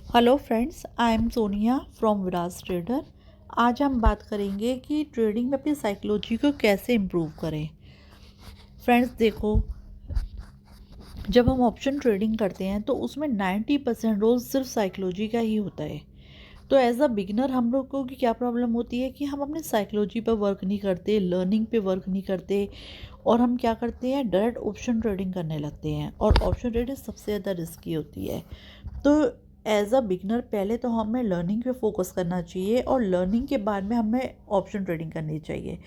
Hello friends, I am Sonia from Viraj trader. आज हम बात करेंगे कि ट्रेडिंग में अपनी साइकोलॉजी को कैसे इम्प्रूव करें। फ्रेंड्स देखो, जब हम ऑप्शन ट्रेडिंग करते हैं तो उसमें 90% रोल सिर्फ साइकोलॉजी का ही होता है। तो एज अ बिगिनर हम लोगों की क्या प्रॉब्लम होती है कि हम अपनी साइकोलॉजी पर वर्क नहीं करते, लर्निंग पे वर्क नहीं करते, और हम क्या करते हैं, डायरेक्ट ऑप्शन ट्रेडिंग करने लगते हैं। और ऑप्शन ट्रेडिंग सबसे ज़्यादा रिस्की होती है। तो एज अ बिगनर पहले तो हमें लर्निंग पे फोकस करना चाहिए और लर्निंग के बाद में हमें ऑप्शन ट्रेडिंग करनी चाहिए।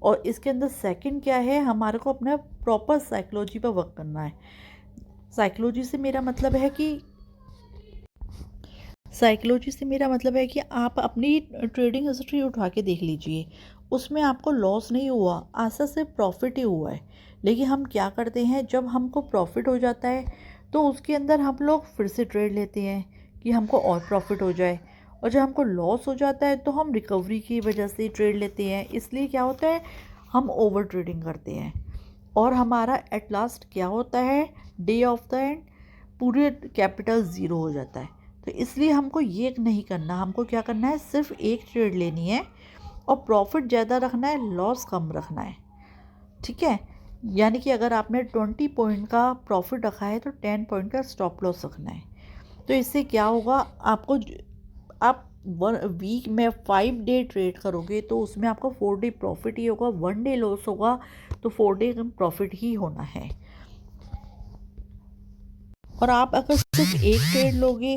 और इसके अंदर सेकंड क्या है, हमारे को अपना प्रॉपर साइकोलॉजी पर वर्क करना है। साइकोलॉजी से मेरा मतलब है कि आप अपनी ट्रेडिंग हिस्ट्री उठा के देख लीजिए, उसमें आपको लॉस नहीं हुआ, आशा से प्रॉफिट ही हुआ है। लेकिन हम क्या करते हैं, जब हमको प्रॉफिट हो जाता है तो उसके अंदर हम लोग फिर से ट्रेड लेते हैं कि हमको और प्रॉफिट हो जाए, और जब हमको लॉस हो जाता है तो हम रिकवरी की वजह से ट्रेड लेते हैं। इसलिए क्या होता है, हम ओवर ट्रेडिंग करते हैं और हमारा एट लास्ट क्या होता है, डे ऑफ द एंड पूरे कैपिटल ज़ीरो हो जाता है। तो इसलिए हमको ये नहीं करना, हमको क्या करना है, सिर्फ एक ट्रेड लेनी है और प्रॉफिट ज़्यादा रखना है, लॉस कम रखना है। ठीक है, यानी कि अगर आपने 20 पॉइंट का प्रॉफिट रखा है तो 10 पॉइंट का स्टॉप लॉस रखना है। तो इससे क्या होगा, आप वीक में 5 डे ट्रेड करोगे तो उसमें आपका 4 डे प्रॉफिट ही होगा, 1 डे लॉस होगा तो 4 डे प्रॉफिट ही होना है। और आप अगर सिर्फ एक ट्रेड लोगे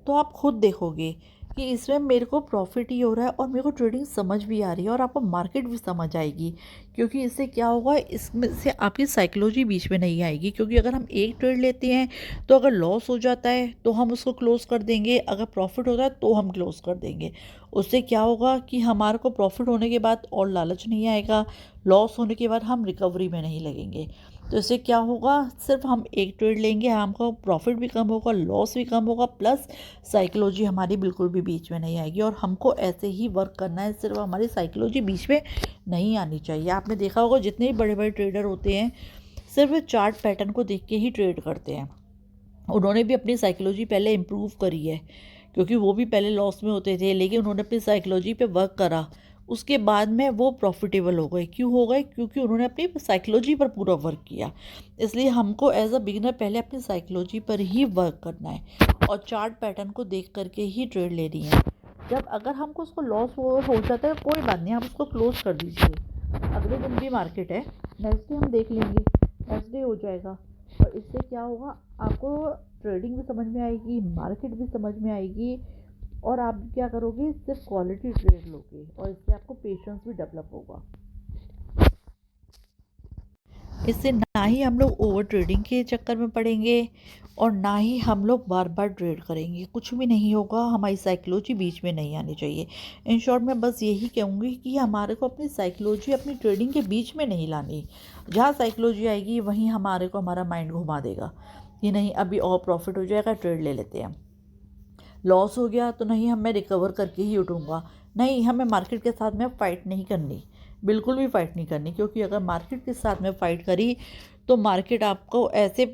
तो आप खुद देखोगे कि इसमें मेरे को प्रॉफिट ही हो रहा है और मेरे को ट्रेडिंग समझ भी आ रही है और आपको मार्केट भी समझ आएगी। क्योंकि इससे क्या होगा, इसमें से आपकी साइकोलॉजी बीच में नहीं आएगी। क्योंकि अगर हम एक ट्रेड लेते हैं तो अगर लॉस हो जाता है तो हम उसको क्लोज़ कर देंगे, अगर प्रॉफिट होता है तो हम क्लोज़ कर देंगे। उससे क्या होगा कि हमारे को प्रॉफिट होने के बाद और लालच नहीं आएगा, लॉस होने के बाद हम रिकवरी में नहीं लगेंगे। तो इससे क्या होगा, सिर्फ हम एक ट्रेड लेंगे, हमको प्रॉफिट भी कम होगा, लॉस भी कम होगा, प्लस साइकोलॉजी हमारी बिल्कुल भी बीच में नहीं आएगी। और हमको ऐसे ही वर्क करना है, सिर्फ हमारी साइकोलॉजी बीच में नहीं आनी चाहिए। आपने देखा होगा जितने भी बड़े बड़े ट्रेडर होते हैं सिर्फ चार्ट पैटर्न को देख के ही ट्रेड करते हैं। उन्होंने भी अपनी साइकोलॉजी पहले इम्प्रूव करी है, क्योंकि वो भी पहले लॉस में होते थे, लेकिन उन्होंने अपनी साइकोलॉजी पे वर्क करा, उसके बाद में वो प्रॉफिटेबल हो गए। क्यों हो गए, क्योंकि उन्होंने अपनी साइकोलॉजी पर पूरा वर्क किया। इसलिए हमको एज अ बिगिनर पहले अपनी साइकोलॉजी पर ही वर्क करना है और चार्ट पैटर्न को देख करके ही ट्रेड लेनी है। जब अगर हमको उसको लॉस हो जाता है कोई बात नहीं, आप उसको क्लोज कर दीजिए, अगले दिन भी मार्केट है, नेक्स्ट डे हम देख लेंगे, नेक्स्ट डे हो जाएगा। और इससे क्या होगा, आपको ट्रेडिंग भी समझ में आएगी, मार्केट भी समझ में आएगी, और आप क्या करोगे, सिर्फ क्वालिटी ट्रेड लोगे और इससे आपको पेशेंस भी डेवलप होगा। इससे ना ही हम लोग ओवर ट्रेडिंग के चक्कर में पड़ेंगे और ना ही हम लोग बार बार ट्रेड करेंगे, कुछ भी नहीं होगा। हमारी साइकोलॉजी बीच में नहीं आनी चाहिए। इन शॉर्ट मैं बस यही कहूँगी कि हमारे को अपनी साइकोलॉजी अपनी ट्रेडिंग के बीच में नहीं लानी। जहाँ साइकोलॉजी आएगी वहीं हमारे को हमारा माइंड घुमा देगा कि नहीं अभी और प्रॉफिट हो जाएगा, ट्रेड ले लेते हैं। लॉस हो गया तो नहीं, हमें रिकवर करके ही उठूँगा, नहीं हमें मार्केट के साथ में फ़ाइट नहीं करनी, बिल्कुल भी फ़ाइट नहीं करनी। क्योंकि अगर मार्केट के साथ में फ़ाइट करी तो मार्केट आपको ऐसे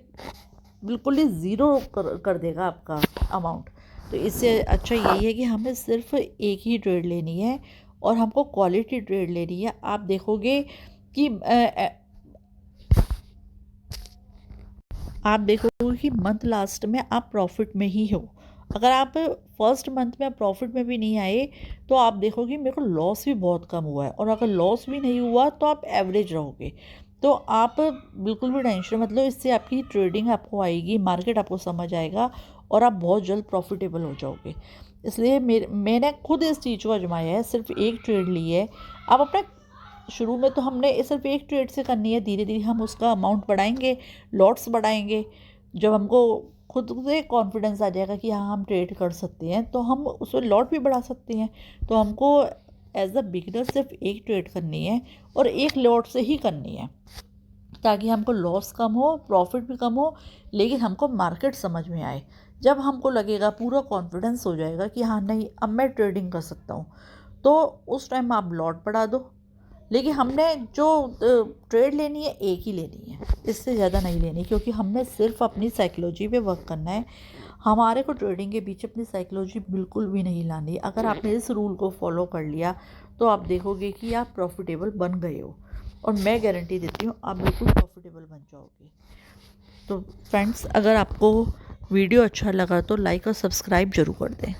बिल्कुल ही ज़ीरो कर देगा आपका अमाउंट। तो इससे अच्छा यही है कि हमें सिर्फ एक ही ट्रेड लेनी है और हमको क्वालिटी ट्रेड लेनी है। आप देखोगे कि मंथ लास्ट में आप प्रॉफिट में ही हो। अगर आप फर्स्ट मंथ में प्रॉफिट में भी नहीं आए तो आप देखोगे मेरे को लॉस भी बहुत कम हुआ है, और अगर लॉस भी नहीं हुआ तो आप एवरेज रहोगे। तो आप बिल्कुल भी टेंशन मत लो, इससे आपकी ट्रेडिंग आपको आएगी, मार्केट आपको समझ आएगा और आप बहुत जल्द प्रॉफिटेबल हो जाओगे। इसलिए मैंने खुद इस चीज़ को आजमाया है, सिर्फ एक ट्रेड ली है। आप अपना शुरू में तो हमने सिर्फ एक ट्रेड से करनी है, धीरे धीरे हम उसका अमाउंट बढ़ाएंगे, लॉट्स बढ़ाएंगे। जब हमको खुद से कॉन्फिडेंस आ जाएगा कि हाँ हम ट्रेड कर सकते हैं तो हम उसमें लॉट भी बढ़ा सकते हैं। तो हमको एज अ बिगनर सिर्फ एक ट्रेड करनी है और एक लॉट से ही करनी है, ताकि हमको लॉस कम हो, प्रॉफिट भी कम हो, लेकिन हमको मार्केट समझ में आए। जब हमको लगेगा, पूरा कॉन्फिडेंस हो जाएगा कि हाँ नहीं अब मैं ट्रेडिंग कर सकता हूँ, तो उस टाइम आप लॉट बढ़ा दो। लेकिन हमने जो ट्रेड लेनी है एक ही लेनी है, इससे ज़्यादा नहीं लेनी, क्योंकि हमने सिर्फ अपनी साइकोलॉजी पे वर्क करना है। हमारे को ट्रेडिंग के बीच अपनी साइकोलॉजी बिल्कुल भी नहीं लानी। अगर आपने इस रूल को फॉलो कर लिया तो आप देखोगे कि आप प्रॉफिटेबल बन गए हो, और मैं गारंटी देती हूँ आप बिल्कुल प्रॉफिटेबल बन जाओगे। तो फ्रेंड्स, अगर आपको वीडियो अच्छा लगा तो लाइक और सब्सक्राइब ज़रूर कर दें।